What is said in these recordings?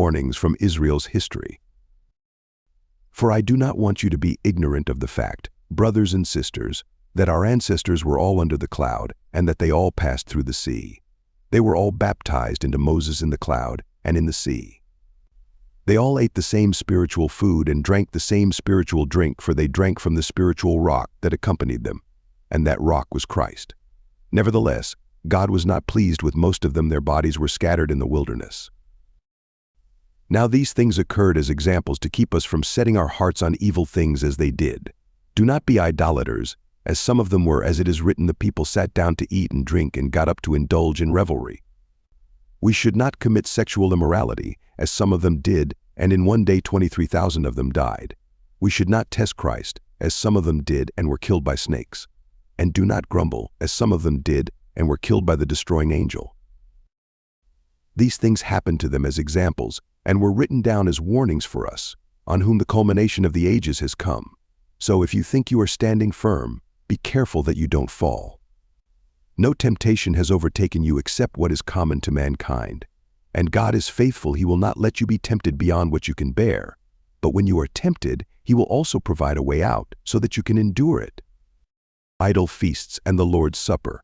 Warnings from Israel's history. For I do not want you to be ignorant of the fact, brothers and sisters, that our ancestors were all under the cloud, and that they all passed through the sea. They were all baptized into Moses in the cloud and in the sea. They all ate the same spiritual food and drank the same spiritual drink, for they drank from the spiritual rock that accompanied them, and that rock was Christ. Nevertheless, God was not pleased with most of them. Their bodies were scattered in the wilderness. Now these things occurred as examples to keep us from setting our hearts on evil things as they did. Do not be idolaters, as some of them were, as it is written, the people sat down to eat and drink and got up to indulge in revelry. We should not commit sexual immorality, as some of them did, and in one day 23,000 of them died. We should not test Christ, as some of them did and were killed by snakes. And do not grumble, as some of them did and were killed by the destroying angel. These things happened to them as examples, and were written down as warnings for us, on whom the culmination of the ages has come. So if you think you are standing firm, be careful that you don't fall. No temptation has overtaken you except what is common to mankind. And God is faithful. He will not let you be tempted beyond what you can bear. But when you are tempted, He will also provide a way out, so that you can endure it. Idol feasts and the Lord's Supper.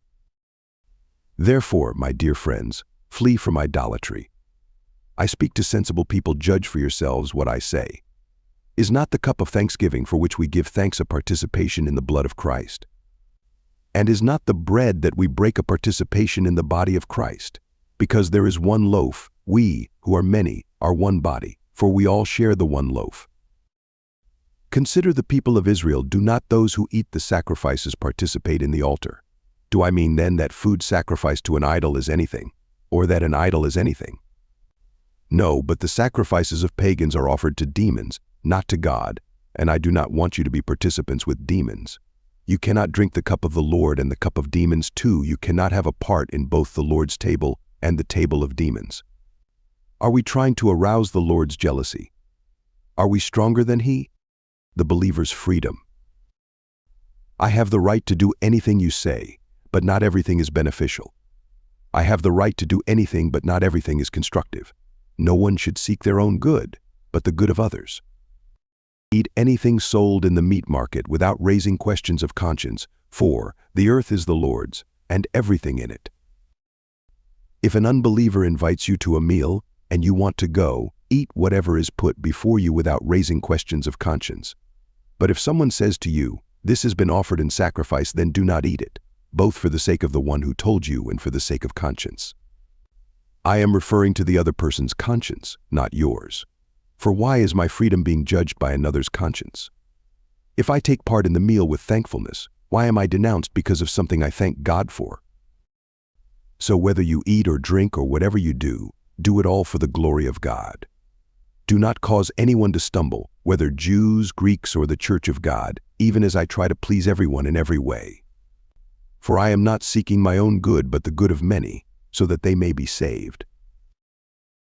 Therefore, my dear friends, flee from idolatry. I speak to sensible people. Judge for yourselves what I say. Is not the cup of thanksgiving for which we give thanks a participation in the blood of Christ? And is not the bread that we break a participation in the body of Christ? Because there is one loaf, we, who are many, are one body, for we all share the one loaf. Consider the people of Israel. Do not those who eat the sacrifices participate in the altar? Do I mean then that food sacrificed to an idol is anything, or that an idol is anything? No, but the sacrifices of pagans are offered to demons, not to God, and I do not want you to be participants with demons. You cannot drink the cup of the Lord and the cup of demons too. You cannot have a part in both the Lord's table and the table of demons. Are we trying to arouse the Lord's jealousy? Are we stronger than He? The believer's freedom. I have the right to do anything you say, but not everything is beneficial. I have the right to do anything, but not everything is constructive. No one should seek their own good, but the good of others. Eat anything sold in the meat market without raising questions of conscience, for the earth is the Lord's, and everything in it. If an unbeliever invites you to a meal, and you want to go, eat whatever is put before you without raising questions of conscience. But if someone says to you, "This has been offered in sacrifice," then do not eat it, both for the sake of the one who told you and for the sake of conscience. I am referring to the other person's conscience, not yours. For why is my freedom being judged by another's conscience? If I take part in the meal with thankfulness, why am I denounced because of something I thank God for? So whether you eat or drink or whatever you do it all for the glory of God. Do not cause anyone to stumble, whether Jews, Greeks, or the church of God, even as I try to please everyone in every way. For I am not seeking my own good but the good of many, so that they may be saved.